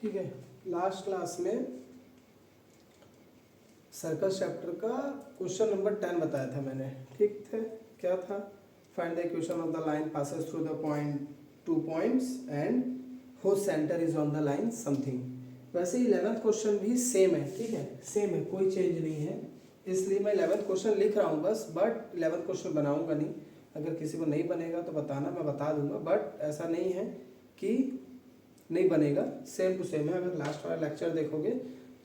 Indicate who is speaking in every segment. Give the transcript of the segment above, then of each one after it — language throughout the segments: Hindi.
Speaker 1: ठीक है, लास्ट क्लास में सर्कल चैप्टर का क्वेश्चन नंबर 10 बताया था मैंने, ठीक थे। क्या था? Find the equation of the line passes through the point 2 points and whose centre is on the line something. वैसे 11th क्वेश्चन भी सेम है, ठीक है, सेम है, कोई चेंज नहीं है, इसलिए मैं 11th क्वेश्चन लिख रहा हूँ बस, बट 11th क्वेश्चन बनाऊंगा नहीं। अगर किसी को नहीं बनेगा तो बताना, मैं बता दूंगा, बट ऐसा नहीं है कि नहीं बनेगा, सेम टू सेम है। अगर लास्ट वाला लेक्चर देखोगे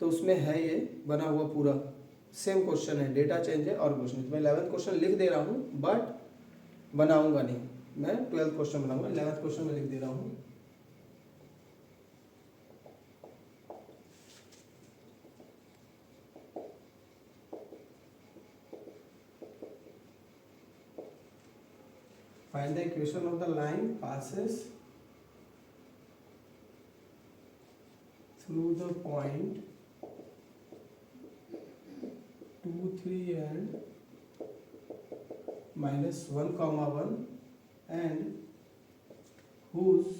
Speaker 1: तो उसमें है ये बना हुआ पूरा सेम क्वेश्चन है, डेटा चेंज है और कुछ नहीं। तो मैं 11th क्वेश्चन लिख दे रहा हूँ बट बनाऊंगा नहीं, मैं 12th क्वेश्चन बनाऊंगा, 11th क्वेश्चन में लिख दे रहा हूँ। Find the equation of the line passes through the point 2, 3 and -1, 1 and whose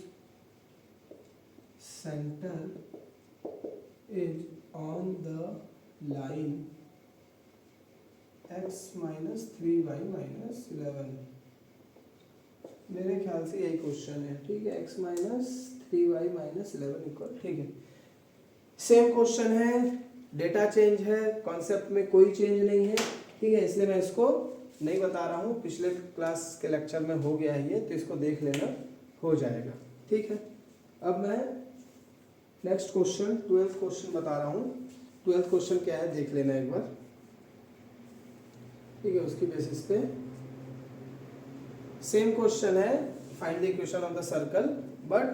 Speaker 1: center is on the line x minus 3y minus 11। मेरे ख्याल से यही क्वेश्चन है, ठीक है, x minus 3y minus 11 equal, ठीक है, सेम क्वेश्चन है, डेटा चेंज है, कॉन्सेप्ट में कोई चेंज नहीं है, ठीक है, इसलिए मैं इसको नहीं बता रहा हूँ। पिछले क्लास के लेक्चर में हो गया है ये, तो इसको देख लेना, हो जाएगा, ठीक है। अब मैं नेक्स्ट क्वेश्चन 12th क्वेश्चन बता रहा हूँ। 12th क्वेश्चन क्या है देख लेना एक बार, ठीक है, उसकी बेसिस पे सेम क्वेश्चन है, find the equation of the circle, but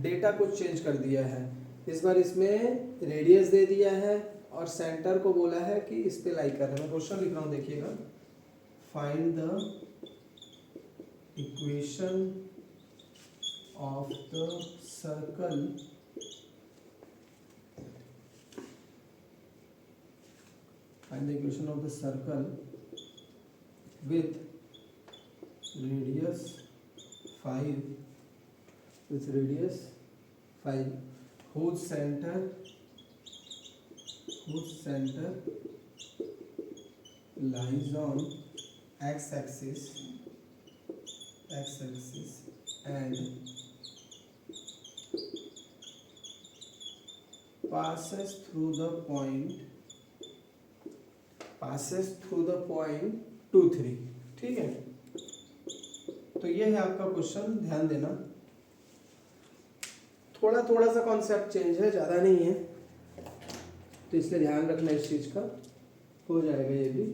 Speaker 1: data कुछ चेंज कर दिया है। इस बार इसमें रेडियस दे दिया है और सेंटर को बोला है कि इस पे लाई कर रहा है। मैं क्वेश्चन लिख रहा हूँ, देखिएगा, find the equation of the circle find the equation of the circle with radius 5 whose center lies on x axis and passes through the point 2, 3, ठीक है। तो ये है आपका क्वेश्चन, ध्यान देना, थोड़ा थोड़ा सा कॉन्सेप्ट चेंज है, ज़्यादा नहीं है, तो इसलिए ध्यान रखना इस चीज़ का, हो जाएगा ये भी।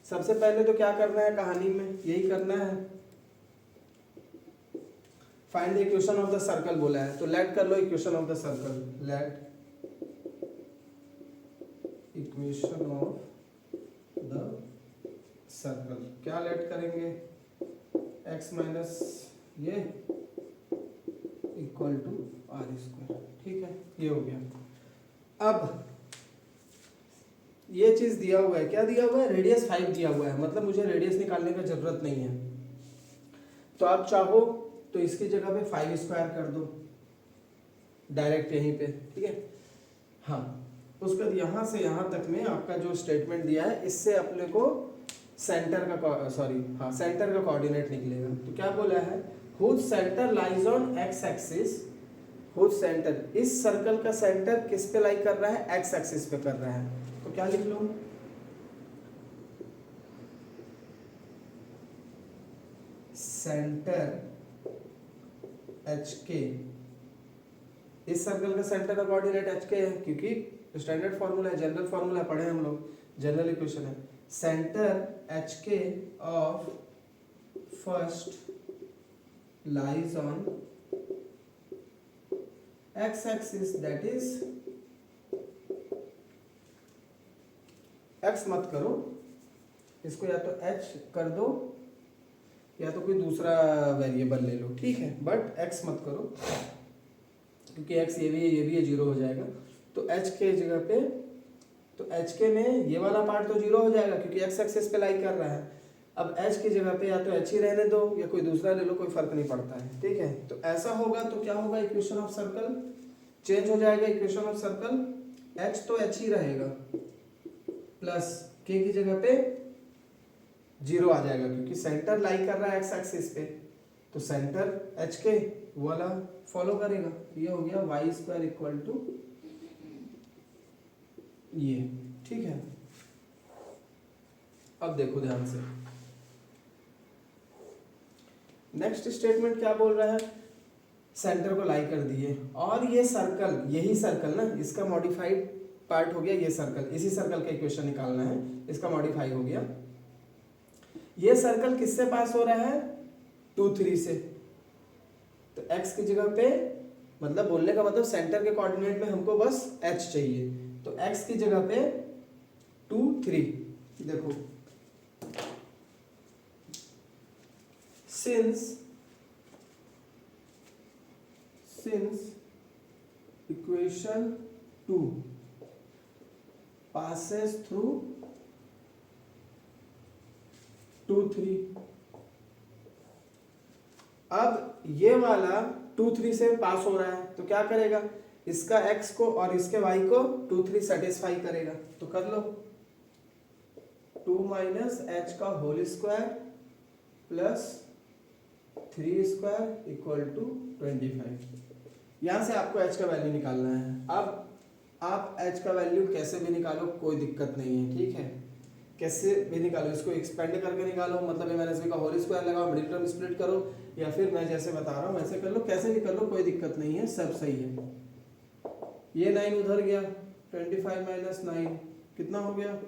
Speaker 1: सबसे पहले तो क्या करना है कहानी में, यही करना है, find the equation of the circle बोला है, तो लेट कर लो equation of the circle, let equation of the circle, क्या लेट करेंगे, x माइनस ये इक्वल टू आर स्क्वायर, ठीक है, ये हो गया। अब ये चीज दिया हुआ है, क्या दिया हुआ है, रेडियस 5 दिया हुआ है, मतलब मुझे रेडियस निकालने का जरूरत नहीं है। तो आप चाहो तो इसकी जगह पे 5 स्क्वायर कर दो डायरेक्ट यहीं पे, ठीक है। हाँ, उसके बाद यहाँ से यहाँ तक में आपका जो स्टेटमेंट दिया है, इससे अपने को सेंटर का सेंटर का कोऑर्डिनेट निकलेगा। तो क्या बोला है, whose centre lies on X axis, whose centre, इस सर्कल का सेंटर किस पे लाई कर रहा है, एक्स एक्सिस पे कर रहा है। तो क्या लिख लो, सेंटर एच के, इस सर्कल का सेंटर का कोऑर्डिनेट एच के है, क्योंकि स्टैंडर्ड फॉर्मूला है, जनरल फॉर्मूला पढ़े हम लोग, जनरल इक्वेशन है, सेंटर एच के of first lies on X axis, that is x मत करो, इसको या तो एच कर दो या तो कोई दूसरा वेरिएबल ले लो, ठीक है, बट एक्स मत करो, क्योंकि एक्स ये भी है, 0 हो जाएगा। तो एच के जगह पे, तो एच के में ये वाला पार्ट तो 0 हो जाएगा क्योंकि एक्स एक्सिस पे लाई कर रहा है, अब एच की जगह पे या तो एच ही रहने दो या कोई दूसरा ले लो, कोई फर्क नहीं पड़ता है, ठीक है। तो ऐसा होगा तो क्या होगा, इक्वेशन ऑफ सर्कल चेंज हो जाएगा। इक्वेशन ऑफ सर्कल एच तो एच ही रहेगा प्लस के की जगह पे 0 आ जाएगा, क्योंकि सेंटर लाई कर रहा है एक्स एक्सिस पे, तो सेंटर एच के वाला फॉलो करेगा। ये हो गया वाई स्क्वायर इक्वल टू ये, ठीक है। अब देखो ध्यान से, नेक्स्ट स्टेटमेंट क्या बोल रहा है, सेंटर को लाई कर दिए और ये सर्कल, यही सर्कल ना, इसका मॉडिफाइड पार्ट हो गया ये सर्कल, इसी सर्कल का इक्वेशन निकालना है, इसका मॉडिफाई हो गया। ये सर्कल किससे पास हो रहा है, 2 3 से, तो x की जगह पे, मतलब बोलने का मतलब सेंटर के कोऑर्डिनेट में हमको बस h चाहिए, तो x की जगह पे 2 3। देखो since equation 2 passes through 2 3, अब ये वाला 2 3 से पास हो रहा है तो क्या करेगा, इसका x को और इसके y को 2 3 सेटिस्फाई करेगा, तो कर लो 2 माइनस एच का whole square plus 3 square equal to 25। यहाँ से आपको h का वैल्यू निकालना है। अब आप h का वैल्यू कैसे भी निकालो, कोई दिक्कत नहीं है, ठीक है, कैसे भी निकालो, इसको एक्सपेंड करके निकालो, मतलब a - b का होल स्क्वायर लगाओ, मिडिल टर्म स्प्लिट करो, या फिर मैं जैसे बता रहा हूँ वैसे कर लो, कैसे भी कर लो, कोई दिक्कत नहीं है, सब सही है। ये 9 उधर गया, 25 माइनस 9 कितना हो गया,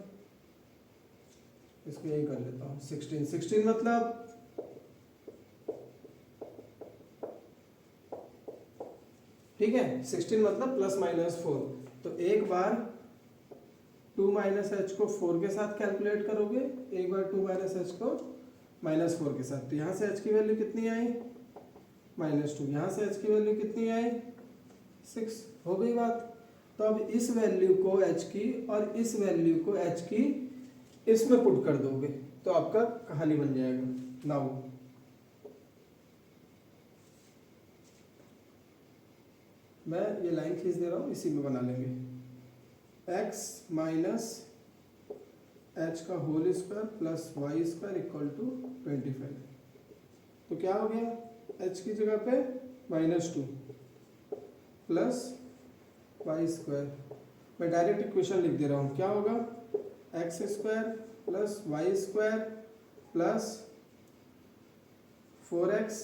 Speaker 1: इसको यही कर लेता हूँ 16। 16 मतलब ठीक है, 16 मतलब प्लस माइनस 4, तो एक बार 2 माइनस एच को 4 के साथ कैलकुलेट करोगे, एक बार 2 माइनस एच को माइनस 4 के साथ, तो यहाँ से एच की वैल्यू कितनी आई -2, यहाँ से एच की वैल्यू कितनी आई 6, हो गई बात। तो अब इस वैल्यू को एच की और इस वैल्यू को एच की इसमें पुट कर दोगे तो आपका कहानी बन जाएगा। नाउ मैं ये लाइन खींच दे रहा हूँ, इसी में बना लेंगे, x माइनस एच का whole square plus Y square equal to 25। तो क्या हो गया, h की जगह पे -2 प्लस वाई स्क्वायर, मैं डायरेक्ट इक्वेशन लिख दे रहा हूँ, क्या होगा x square plus Y square plus 4x,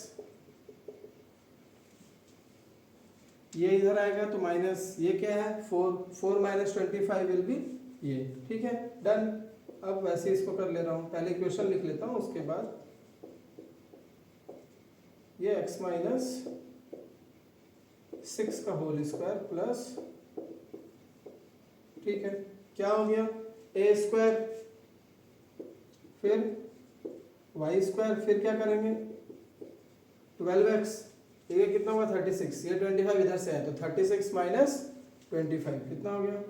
Speaker 1: ये इधर आएगा तो माइनस, ये क्या है 4 माइनस 25 विल बी ये, ठीक है, डन। अब वैसे इसको कर ले रहा हूँ, पहले इक्वेशन लिख लेता हूँ, उसके बाद ये x माइनस 6 का होल स्क्वायर प्लस, ठीक है, क्या हो गया a स्क्वायर फिर वाई स्क्वायर, फिर क्या करेंगे 12x, ये कितना हुआ 36, ये 25 इधर से है तो 36 माइनस 25 कितना हो गया,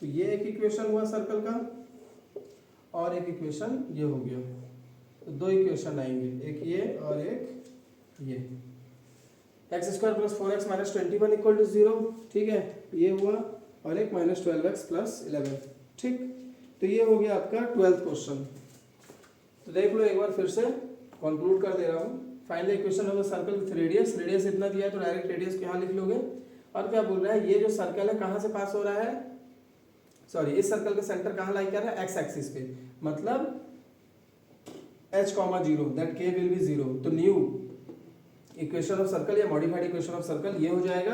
Speaker 1: तो ये एक इक्वेशन हुआ सर्कल का और एक इक्वेशन ये हो गया, तो 2 इक्वेशन आएंगे, एक ये और एक ये, x square plus 4x minus 21 equal to 0, ठीक है, ये हुआ, और एक माइनस 12x प्लस 11, ठीक। तो ये हो गया आपका 12th क्वेश्चन। तो देख लो एक बार फिर से कंक्लूड कर दे रहा हूँ, find the equation of the circle with radius, radius इतना दिया है तो डायरेक्ट रेडियस को यहाँ लिख लोगे, और क्या बोल रहा है, ये जो सर्कल है कहाँ से पास हो रहा है, सॉरी इस सर्कल का सेंटर कहाँ लाई कर रहा है, एक्स एक्सिस पे, मतलब h, 0 that k will be 0, तो न्यू इक्वेशन ऑफ सर्कल या मॉडिफाइड इक्वेशन ऑफ सर्कल ये हो जाएगा।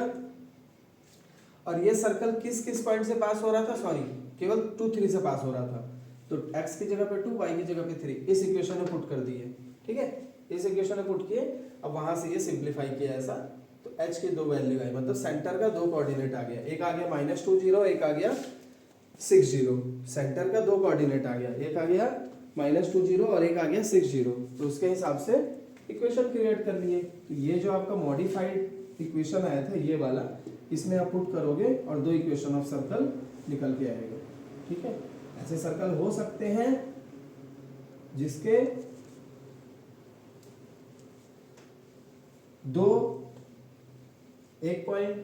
Speaker 1: और ये सर्कल किस किस पॉइंट से पास हो रहा था, सॉरी केवल 2 3 से पास हो रहा था, तो x की जगह पे 2, y की जगह पे 3, इस इक्वेशन में पुट कर दिए, ठीक है, इस इक्वेशन में पुट किए, अब वहां से ये सिंप्लीफाई किया ऐसा, तो h की 2 वैल्यू आई, मतलब सेंटर का 2 कोऑर्डिनेट आ गया, एक आ गया -2 0, एक आ गया 6 0, सेंटर का 2 कोऑर्डिनेट आ गया, एक आ गया -2 0 और एक आ गया 6 0, तो उसके हिसाब से इक्वेशन क्रिएट कर लिए। तो ये जो आपका मॉडिफाइड इक्वेशन आया था ये वाला, इसमें आप पुट करोगे और 2 इक्वेशन ऑफ सर्कल निकल के आएगा, ठीक है। ऐसे सर्कल हो सकते हैं जिसके दो 1.-20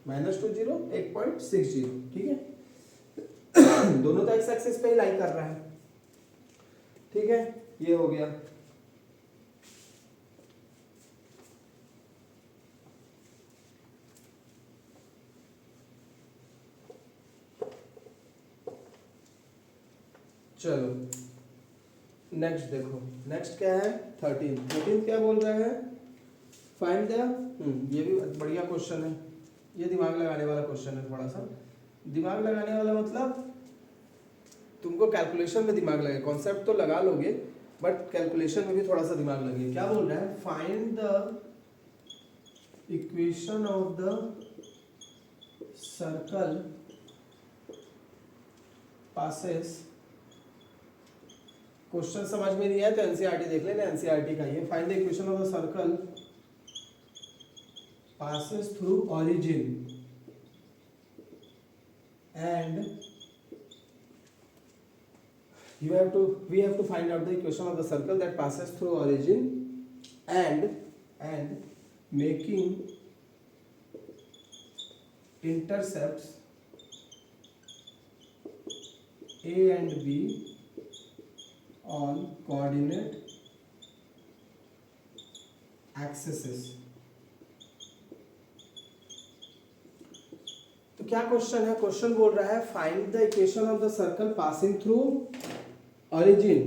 Speaker 1: 1.60, ठीक है। दोनों तो एक्स एक्सिस पे ही लाई कर रहा है, ठीक है। ये हो गया। चलो नेक्स्ट देखो, नेक्स्ट क्या है 13 क्या बोल रहा है, फाइंड द, ये भी बढ़िया क्वेश्चन है, ये दिमाग लगाने वाला क्वेश्चन है। थोड़ा सा दिमाग लगाने वाला मतलब तुमको कैलकुलेशन में दिमाग लगे, कॉन्सेप्ट तो लगा लोगे बट कैलकुलेशन में भी थोड़ा सा दिमाग लगे। क्या बोल रहा है, find the equation of the circle passes. Question समझ में नहीं आया तो एनसीईआरटी देख लेना, एनसीईआरटी का ये find the equation of the circle passes through origin and we have to find out the equation of the circle that passes through origin and making intercepts A and B on coordinate axes। तो क्या क्वेश्चन है, क्वेश्चन बोल रहा है find the equation of the circle passing through origin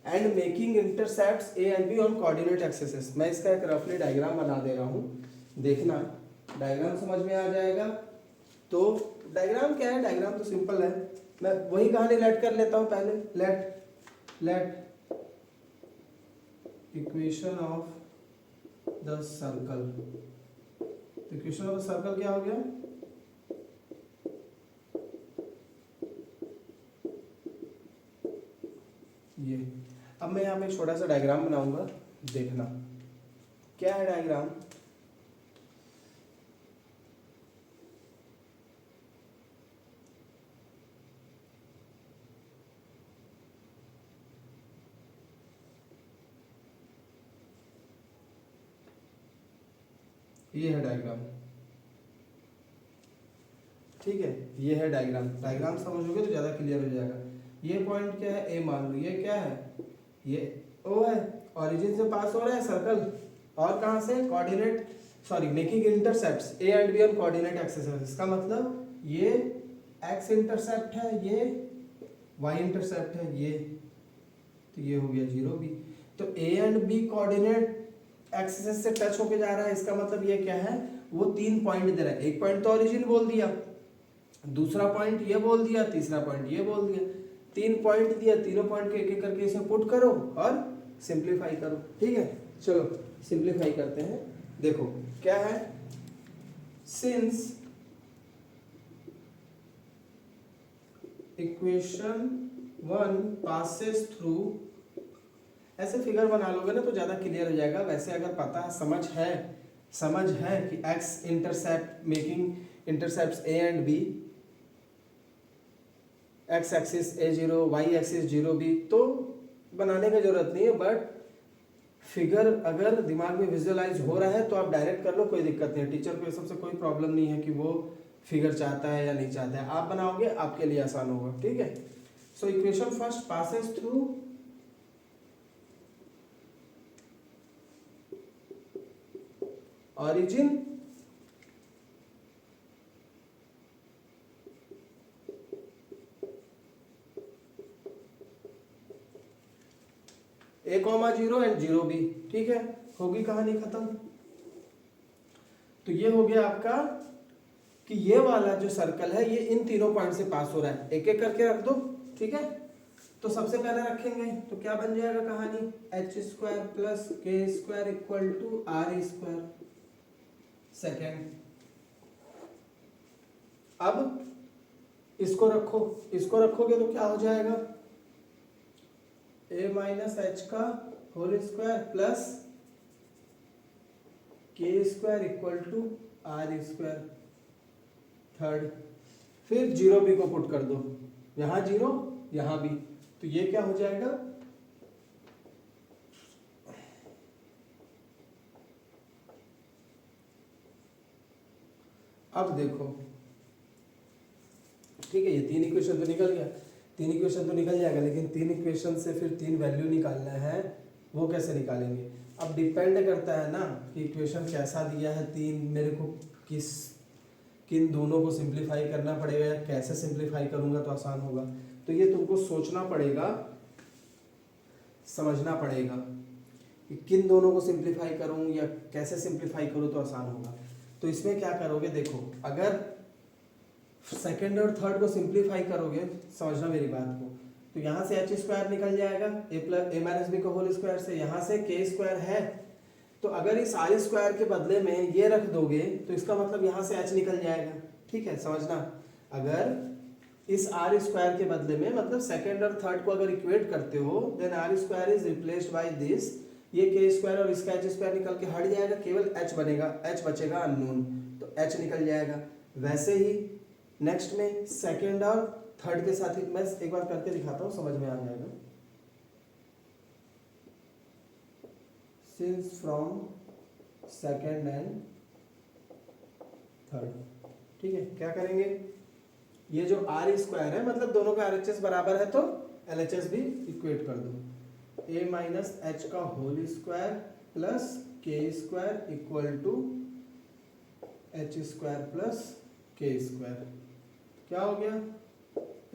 Speaker 1: and making intercepts A and be on coordinate axis. मैं इसका एक रफली डायग्राम बना दे रहा हूँ, देखना डायग्राम समझ में आ जाएगा। तो डायग्राम क्या है, डायग्राम तो सिंपल है, मैं वही कहानी लेट कर लेता हूँ पहले। Late equation of the circle, equation of the circle क्या हो गया, ये। अब मैं यहाँ पे एक छोटा सा डायग्राम बनाऊंगा, देखना क्या है डायग्राम। ये है डायग्राम, ठीक है। ये है डायग्राम, डायग्राम समझोगे तो ज्यादा क्लियर हो जाएगा। ये पॉइंट क्या है, ए मान लो, ये क्या है, ये ओ है, ओरिजिन से पास हो रहा है सर्कल, और कहां से, coordinate sorry making intercepts A and be on coordinate axis. इसका मतलब ये एक्स इंटरसेप्ट है, ये वाई इंटरसेप्ट है, ये तो ये हो गया 0 भी। तो A and B coordinate axis से टच होके जा रहा है, इसका मतलब ये क्या है, वो 3 पॉइंट दे रहा है। एक पॉइंट तो ओरिजिन बोल दिया, दूसरा पॉइंट ये बोल दिया, तीसरा पॉइंट ये बोल दिया। 3 पॉइंट दिया, तीनों पॉइंट को एक एक करके इसे पुट करो और सिंप्लीफाई करो, ठीक है। चलो सिंप्लीफाई करते हैं, देखो क्या है, सिंस इक्वेशन 1 पासेस थ्रू, ऐसे फिगर बना लोगे ना तो ज्यादा क्लियर हो जाएगा। वैसे अगर पता है, समझ है कि x intercept making intercepts A and B, x axis A0, y axis 0B, तो बनाने का जरूरत नहीं है। बट फिगर अगर दिमाग में विजुअलाइज हो रहा है तो आप डायरेक्ट कर लो, कोई दिक्कत नहीं है। टीचर को सबसे कोई प्रॉब्लम नहीं है कि वो फिगर चाहता है या नहीं चाहता है, आप बनाओगे आपके लिए आसान होगा, ठीक है। So equation first passes through origin A,0 and 0B, ठीक है, होगी कहानी खत्म। तो ये हो गया आपका कि ये वाला जो सर्कल है ये इन तीनों पॉइंट से पास हो रहा है, एक एक करके रख दो, ठीक है। तो सबसे पहले रखेंगे तो क्या बन जाएगा कहानी, h² plus k² equal to r²। Second, अब इसको रखोगे तो क्या हो जाएगा, a माइनस h का whole square plus k² equal to r²। Third, फिर 0B को पुट कर दो, यहाँ 0 यहाँ भी, तो ये क्या हो जाएगा, अब देखो ठीक है, ये 3 इक्वेशन तो निकल गया, 3 इक्वेशन तो निकल जाएगा, लेकिन 3 इक्वेशन से फिर 3 वैल्यू निकालना है, वो कैसे निकालेंगे। अब डिपेंड करता है ना कि इक्वेशन कैसा दिया है, 3 मेरे को किन दोनों को सिंप्लीफाई करना पड़ेगा या कैसे सिंप्लीफाई करूंगा तो आसान होगा। तो ये तुमको सोचना पड़ेगा, समझना पड़ेगा कि किन दोनों को सिंप्लीफाई करूं या कैसे सिंप्लीफाई करूं तो आसान होगा। तो इसमें क्या करोगे, देखो अगर सेकंड और थर्ड को सिंप्लीफाई करोगे, समझना मेरी बात को, तो यहाँ से h स्क्वायर निकल जाएगा a माइनस बी का होल स्क्वायर से, यहाँ से k स्क्वायर है, तो अगर इस r स्क्वायर के बदले में ये रख दोगे तो इसका मतलब यहाँ से h निकल जाएगा। ठीक है, समझना, अगर इस r स्क्वायर के बदले में मतलब सेकंड और थर्ड को अगर इक्वेट करते हो, then r square is replaced by this, ये k स्क्वायर और इसका h स्क्वायर निकल के हट जाएगा, केवल h बनेगा, h बचेगा अननोन, तो h निकल जाएगा। वैसे ही नेक्स्ट में सेकंड और थर्ड के साथ ही मैं एक बार करके दिखाता हूँ, समझ में आ जाएगा। Since from second and third, ठीक है, क्या करेंगे, ये जो आर स्क्वायर है मतलब दोनों का RHS बराबर है तो LHS भी इक्वेट कर दो, a माइनस एच का whole square plus k square equal to h square plus k square, क्या हो गया,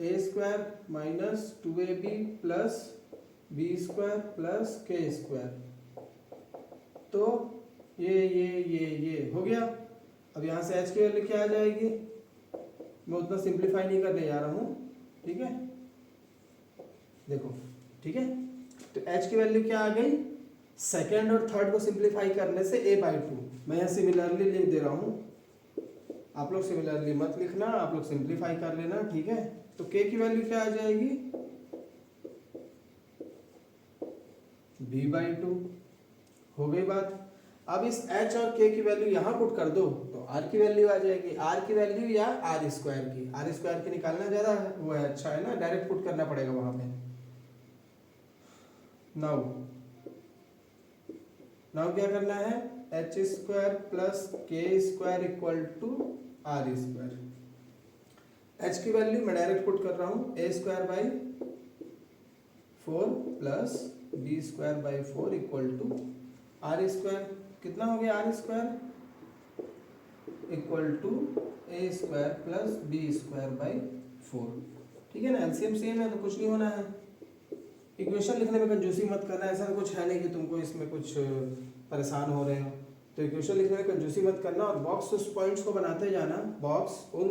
Speaker 1: a square minus 2ab plus b square plus k square, तो ये हो गया। अब यहाँ से h की वैल्यू क्या आ जाएगी, मैं उतना सिंप्लीफाई नहीं करने जा रहा हूँ, ठीक है, देखो ठीक है, तो h की वैल्यू क्या आ गई, सेकेंड और थर्ड को सिंप्लीफाई करने से a/2, मैं यहाँ सिमिलरली लिख दे रहा हूँ, आप लोग सिमिलरली मत लिखना, आप लोग सिंप्लीफाई कर लेना, ठीक है। तो k की वैल्यू क्या आ जाएगी, b/2, हो गई बात। अब इस h और k की वैल्यू यहाँ पुट कर दो तो r की वैल्यू आ जाएगी, r की वैल्यू या r स्क्वायर की निकालना ज़्यादा वो है, अच्छा है ना, डायरेक्ट पुट करना पड़ेगा वहाँ पे। नाउ क्या करना है, h square plus k square equal to r square, h की वैल्यू मैं डायरेक्ट पुट कर रहा हूँ, a square by 4 plus b square by 4 equal to r square, कितना हो गया, r square equal to a square plus b square by 4, ठीक है ना, एलसीएम सेम है तो कुछ नहीं होना है। इक्वेशन लिखने में कंजूसी मत करना, ऐसा कुछ है नहीं कि तुमको इसमें कुछ परेशान हो रहे हो, तो इक्वेशन लिखने में कंजूसी मत करना, और बॉक्स उस पॉइंट्स को बनाते जाना, बॉक्स उन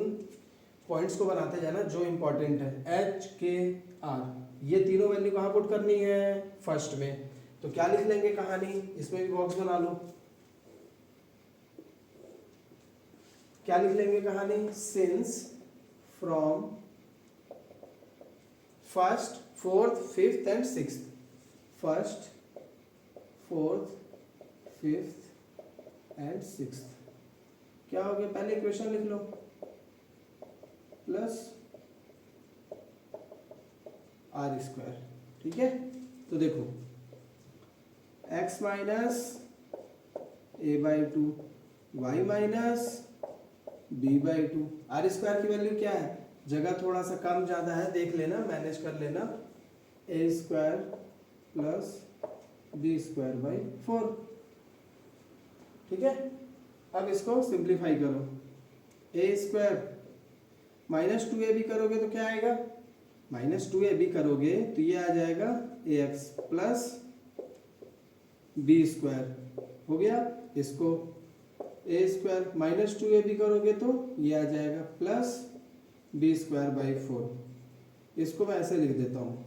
Speaker 1: पॉइंट्स को बनाते जाना जो इम्पोर्टेंट है, एच के आर, ये तीनों वैल्यू कहाँ पुट करनी है, फर्स्ट में, तो क्या लिख लेंगे कहानी, इसमें भी बॉक्स बना लो, क्या लिख लेंगे कहानी, since from first fourth fifth and sixth, first fourth fifth and sixth, क्या हो गया, पहले इक्वेशन लिख लो, प्लस आर स्क्वायर, ठीक है। तो देखो x minus a/2 y minus b/2, r square की वैल्यू क्या है, जगह थोड़ा सा कम ज़्यादा है, देख लेना, मैनेज कर लेना, a square plus b square by 4, ठीक है। अब इसको सिंप्लीफाई करो, a स्क्वायर माइनस 2ab करोगे तो क्या आएगा, माइनस 2ab करोगे तो ये आ जाएगा ax प्लस b स्क्वायर, हो गया, इसको a स्क्वायर माइनस 2ab करोगे तो ये आ जाएगा प्लस b स्क्वायर बाई 4, इसको मैं ऐसे लिख देता हूँ,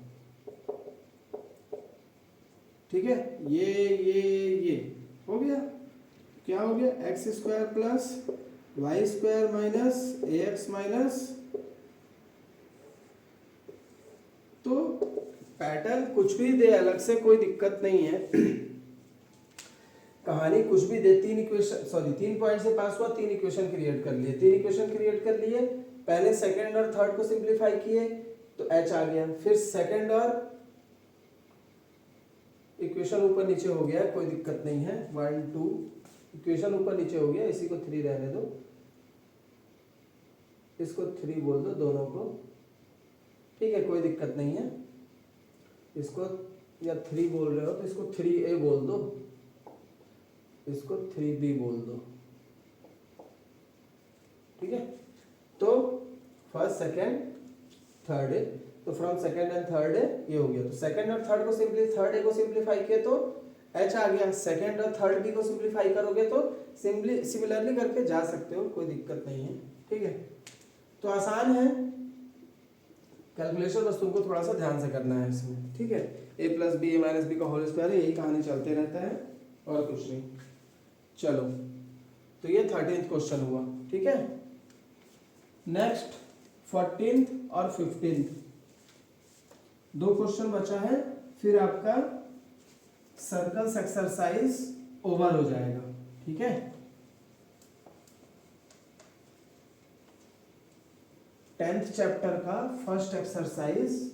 Speaker 1: ठीक है, ये हो गया, क्या हो गया, x square plus Y square minus ax minus, तो पैटर्न कुछ भी दे अलग से कोई दिक्कत नहीं है, कहानी कुछ भी दे, 3 पॉइंट से पास हुआ, 3 इक्वेशन क्रिएट कर लिए, 3 इक्वेशन क्रिएट कर लिए, पहले सेकंड और थर्ड को सिंप्लीफाई किए, तो h आ गया। फिर सेकंड और इक्वेशन ऊपर नीचे हो गया, कोई दिक्कत नहीं है। 1 2 इक्वेशन ऊपर नीचे हो गया, इसी को 3 रहने दो, इसको 3 बोल दो दोनों को, ठीक है, कोई दिक्कत नहीं है। इसको या 3 बोल रहे हो तो इसको 3a बोल दो, इसको 3b बोल दो, ठीक है। तो फर्स्ट सेकंड थर्ड ए, तो from second and third A ये हो गया। तो सेकंड और थर्ड को थर्ड ए को सिंप्लीफाई किए तो h आ गया। सेकंड और थर्ड बी को सिंप्लीफाई करोगे तो सिमिलरली करके जा सकते हो, कोई दिक्कत नहीं है, ठीक है। तो आसान है कैलकुलेशन, बस तुमको थोड़ा सा ध्यान से करना है इसमें, ठीक है। a plus b a minus b का होल स्क्वायर, यही कहानी चलते रहता है और कुछ नहीं। चलो, तो ये 13th क्वेश्चन हुआ, ठीक है। नेक्स्ट 14th और 15th, 2 क्वेश्चन बचा है, फिर आपका सर्कल्स एक्सरसाइज ओवर हो जाएगा, ठीक है। 10th चैप्टर का फर्स्ट एक्सरसाइज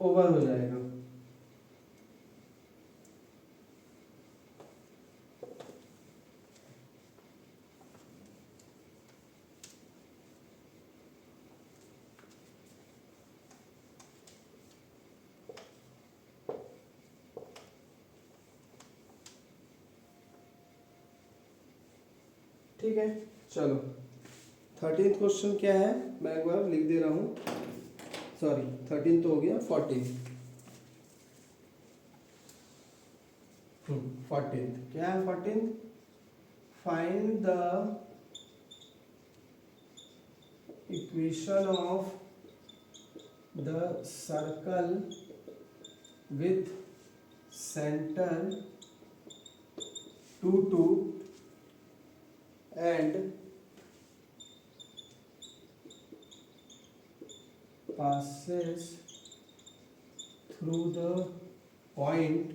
Speaker 1: ओवर हो जाएगा। ठीक है, चलो 13th क्वेश्चन क्या है, मैं एक बार लिख दे रहा हूँ, सॉरी 13 तो हो गया, 14th 14th क्या है। 14th, find the equation of the circle with centre 2 2 and passes through the point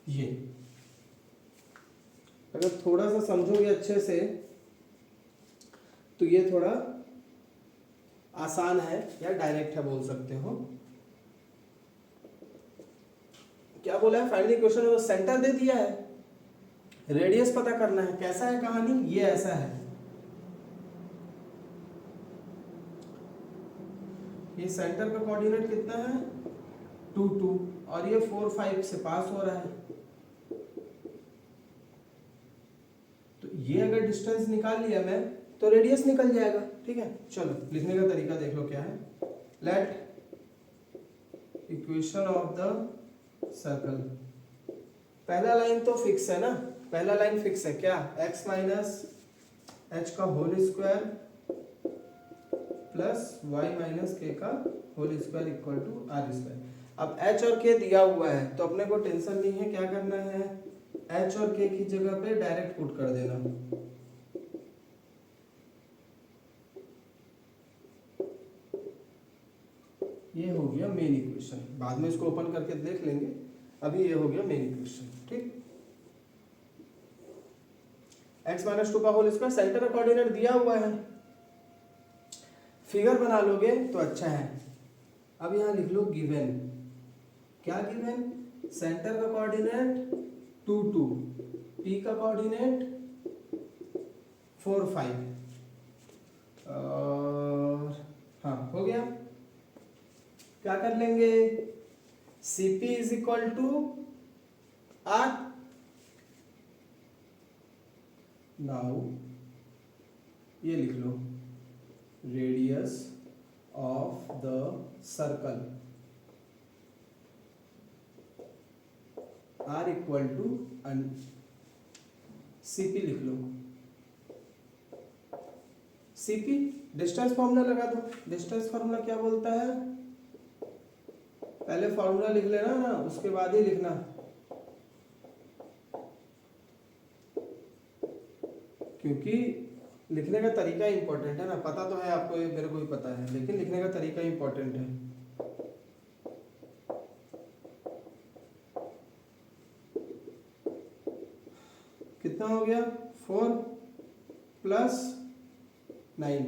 Speaker 1: ये। अगर थोड़ा सा समझोगे अच्छे से तो ये थोड़ा आसान है या डायरेक्ट है बोल सकते हो। क्या बोला है, फाइनल इक्वेशन में सेंटर दे दिया है, रेडियस पता करना है। कैसा है कहानी, ये ऐसा है, ये सेंटर का कोऑर्डिनेट कितना है 2 2 और ये 4 5 से पास हो रहा है। तो ये अगर डिस्टेंस निकाल लिया मैं तो रेडियस निकल जाएगा, ठीक है। चलो लिखने का तरीका देख लो क्या है। Let equation of the circle, पहला लाइन तो फिक्स है ना, पहला लाइन फिक्स है क्या, x माइनस एच का whole square plus y minus k का whole square equal to are square. अब h और k दिया हुआ है तो अपने को टेंशन नहीं है, क्या करना है, h और k की जगह पे डायरेक्ट पुट कर देना। ये हो गया मेन इक्वेशन, बाद में इसको ओपन करके देख लेंगे, अभी ये हो गया मेन इक्वेशन, ठीक। x माइनस 2 का होल स्क्वायर, सेंटर का कोऑर्डिनेट दिया हुआ है, फिगर बना लोगे तो अच्छा है। अब यहाँ लिख लो गिवन, क्या गिवन, सेंटर का कोऑर्डिनेट 2 2, p का कोऑर्डिनेट 4 5 और हाँ हो गया। क्या कर लेंगे, CP is equal to R। Now ये लिख लो, radius of the circle R equal to CP लिख लो। CP डिस्टेंस फॉर्मूला लगा दो। डिस्टेंस फॉर्मूला क्या बोलता है, पहले फॉर्मूला लिख लेना ना, उसके बाद ही लिखना, क्योंकि लिखने का तरीका इंपॉर्टेंट है ना। पता तो है आपको, मेरे को भी पता है, लेकिन लिखने का तरीका इंपॉर्टेंट है। कितना हो गया, 4 प्लस 9,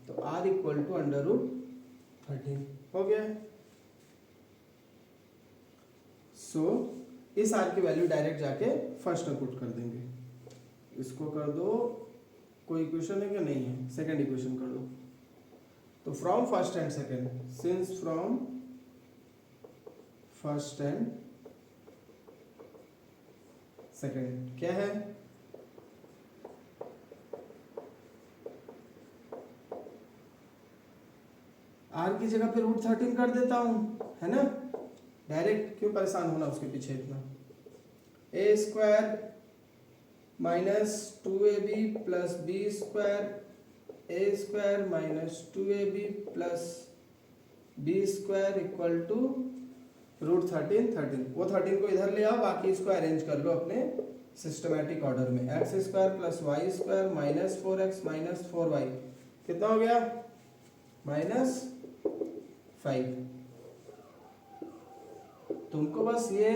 Speaker 1: तो r इक्वल टू √13 हो गया है। सो इस r की वैल्यू डायरेक्ट जाके फर्स्ट में पुट कर देंगे। इसको कर दो, कोई इक्वेशन है क्या? नहीं है, सेकंड इक्वेशन कर दो। तो from first and second, since from first and second क्या है? r की जगह पे √13 कर देता हूं, है ना? डायरेक्ट क्यों परेशान होना उसके पीछे इतना। a square minus 2ab plus b square a square minus 2ab plus b square equal to √13। वो 13 को इधर ले आओ, बाकी इसको अरेंज कर लो अपने सिस्टमैटिक ऑर्डर में। X square plus Y square minus 4x minus 4y कितना हो गया? -5। तुमको बस ये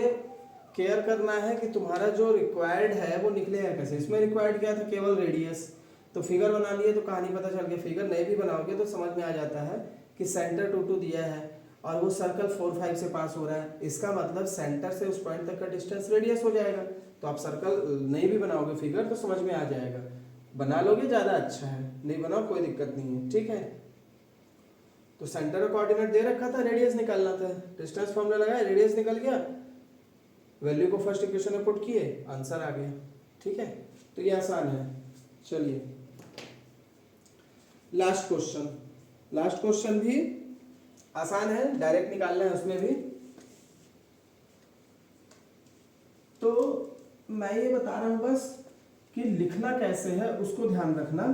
Speaker 1: केयर करना है कि तुम्हारा जो रिक्वायर्ड है वो निकलेगा कैसे। इसमें रिक्वायर्ड क्या था? केवल रेडियस। तो फिगर बना लिए तो कहानी पता चल गया। फिगर नहीं भी बनाओगे तो समझ में आ जाता है कि सेंटर 2 दिया है और वो सर्कल 4 5 से पास हो रहा है। इसका मतलब सेंटर से उस पॉइंट तक का डिस्टेंस रेडियस हो जाएगा। तो आप सर्कल नहीं भी बनाओगे फिगर तो समझ में आ जाएगा। बना लोगे ज़्यादा अच्छा है, नहीं बनाओ कोई दिक्कत नहीं है, ठीक है। तो सेंटर का कोऑर्डिनेट दे रखा था, रेडियस निकालना था। डिस्टेंस फॉर्मूला लगाया, रेडियस निकल गया, वैल्यू को फर्स्ट इक्वेशन में पुट किए, आंसर आ गया, ठीक है। तो ये आसान है। चलिए लास्ट क्वेश्चन भी आसान है, डायरेक्ट निकालना है उसमें भी। तो मैं ये बता रहा हूं बस कि लिखना कैसे है उसको ध्यान रखना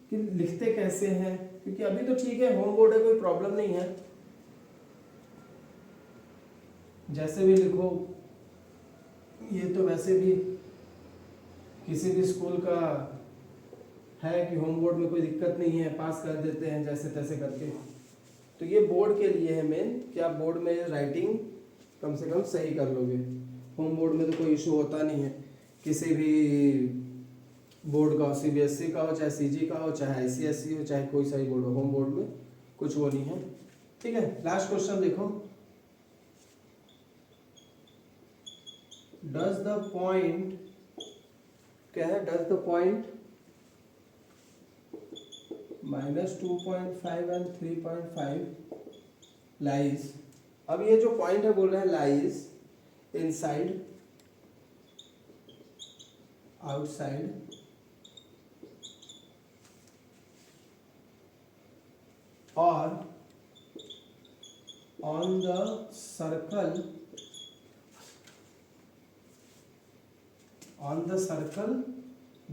Speaker 1: कि लिखते कैसे हैं, क्योंकि अभी तो ठीक है, होम बोर्ड है, कोई प्रॉब्लम नहीं है, जैसे भी लिखो। ये तो वैसे भी किसी भी स्कूल का है कि होम बोर्ड में कोई दिक्कत नहीं है, पास कर देते हैं जैसे तैसे करके। तो ये बोर्ड के लिए है मेन कि आप बोर्ड में राइटिंग कम से कम सही कर लोगे। होम बोर्ड में तो कोई इशू होता नहीं है, किसी भी बोर्ड का हो, CBSE का हो, चाहे CG का हो, चाहे ICSE हो, चाहे कोई सा ही बोर्ड हो, होम बोर्ड में कुछ वो नहीं है, ठीक है। लास्ट क्वेश्चन देखो, डज द पॉइंट क्या है? Does the point -2.5 and 3.5 lies. अब ये जो पॉइंट है बोल रहे हैं लाइज इनसाइड, आउटसाइड, और on the circle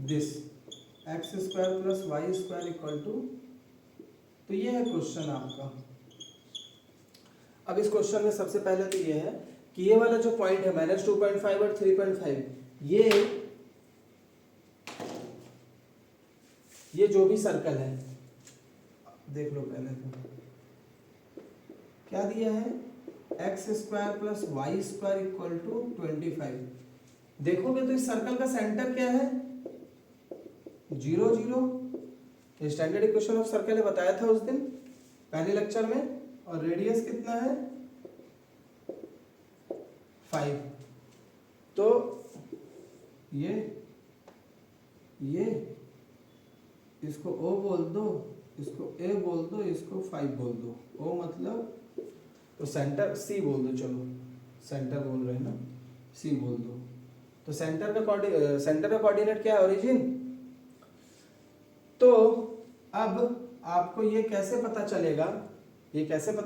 Speaker 1: this x square plus Y square equal to. तो ये है क्वेश्चन आपका। अब इस क्वेश्चन में सबसे पहले तो ये है कि ये वाला जो पॉइंट है -2.5 और 3.5, ये जो भी सर्कल है, देख लो पहले तो क्या दिया है, x square plus Y square equal to 25। देखोगे तो इस सर्कल का सेंटर क्या है? 0 0। स्टैंडर्ड इक्वेशन ऑफ सर्कल है, बताया था उस दिन पहले लेक्चर में। और रेडियस कितना है? 5। तो ये इसको O बोल दो, इसको A बोल दो, इसको 5 बोल दो। O मतलब तो सेंटर C बोल दो, चलो सेंटर बोल रहे हैं ना, C बोल दो। तो सेंटर का कोऑर्डिनेट क्या है? ओरिजिन। तो अब आपको ये कैसे पता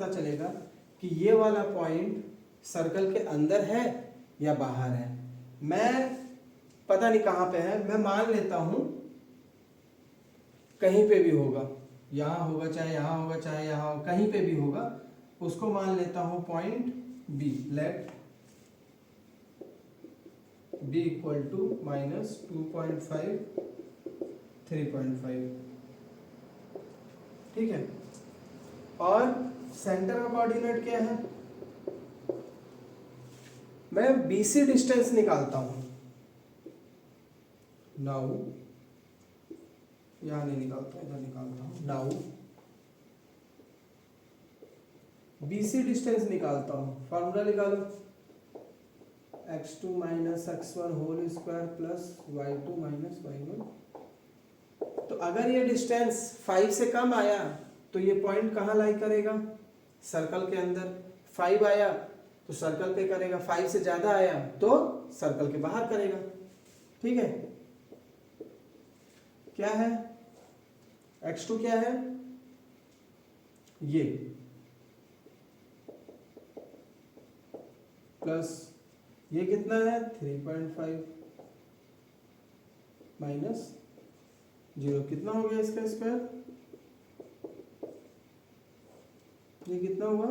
Speaker 1: चलेगा कि ये वाला पॉइंट सर्कल के अंदर है या बाहर है? मैं पता नहीं कहाँ पे है, मैं मान लेता हूं कहीं पे भी होगा, यहाँ होगा, चाहे यहाँ होगा, चाहे यहाँ होगा, कहीं पे भी होगा, उसको मान लेता हूं point B। Let B equal to -2.5 3.5, ठीक है। और सेंटर का कोऑर्डिनेट क्या है? मैं BC डिस्टेंस निकालता हूं। नाउ यहाँ नहीं निकालता, इधर निकालता हूँ। नाउ BC डिस्टेंस निकालता हूँ, फार्मूला निकालो, x2 minus x1 whole square plus y2 minus y1। तो अगर ये डिस्टेंस 5 से कम आया तो ये पॉइंट कहाँ लाई करेगा? सर्कल के अंदर। 5 आया तो सर्कल पे करेगा, 5 से ज्यादा आया तो सर्कल के बाहर करेगा। ठीक है, क्या है x2 क्या है? ये प्लस ये कितना है 3.5 माइनस 0, कितना हो गया इसका स्क्वायर? ये कितना हुआ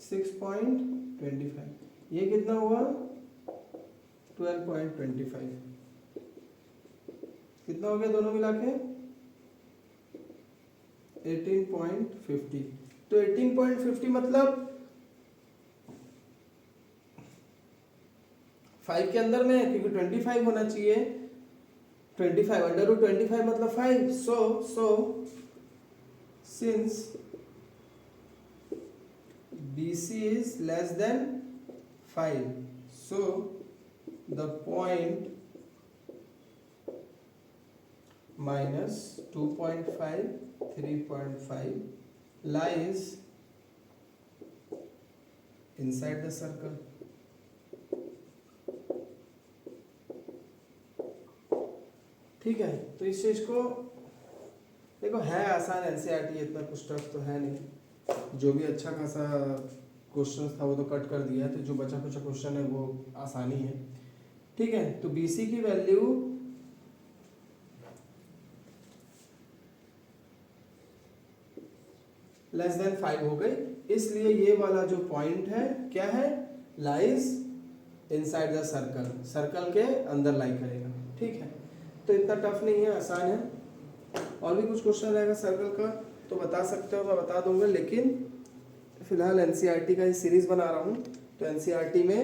Speaker 1: 6.25, ये कितना हुआ 12.25, कितना हो गया दोनों मिला के 18.50। तो 18.50 मतलब 5 के अंदर में, क्योंकि 25 होना चाहिए, 25 अंडर रूट 25 मतलब 5। So since BC is less than 5, so the point minus 2.5, 3.5 lies inside the circle. ठीक है, तो इस चीज को देखो, है आसान NCERT, इतना कुछ टफ तो है नहीं। जो भी अच्छा खासा क्वेश्चन था वो तो कट कर दिया है, तो जो बचा कुछ क्वेश्चन है वो आसानी है। ठीक है, तो BC की वैल्यू लेस देन 5 हो गई, इसलिए ये वाला जो पॉइंट है क्या है? Lies inside the circle, circle के अंदर लाई करेगा। ठीक है, तो इतना टफ नहीं है, आसान है। और भी कुछ क्वेश्चन रहेगा सर्कल का तो बता सकते हो, मैं बता दूंगा, लेकिन फिलहाल NCERT का ही सीरीज बना रहा हूँ। तो NCERT में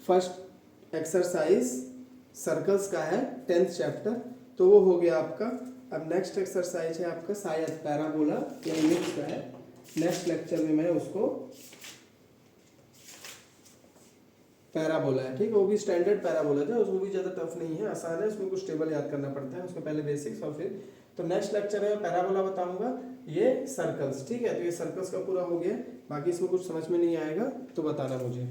Speaker 1: फर्स्ट एक्सरसाइज सर्कल्स का है 10th चैप्टर, तो वो हो गया आपका। अब नेक्स्ट एक्सरसाइज है आपका शायद पैराबोला या इलिप्स का है। नेक्स्ट लेक्चर में मैं उसको, पैराबोला है, ठीक है, वो भी स्टैंडर्ड पैराबोला था, उसमें भी ज़्यादा टफ नहीं है, आसान है, उसमें कुछ टेबल याद करना पड़ता है, उसको पहले बेसिक्स और फिर। तो नेक्स्ट लेक्चर में पैराबोला बताऊंगा, ये सर्कल्स। ठीक है, तो ये सर्कल्स का पूरा हो गया, बाकी इसमें कुछ समझ में नहीं आएगा तो बताना मुझे।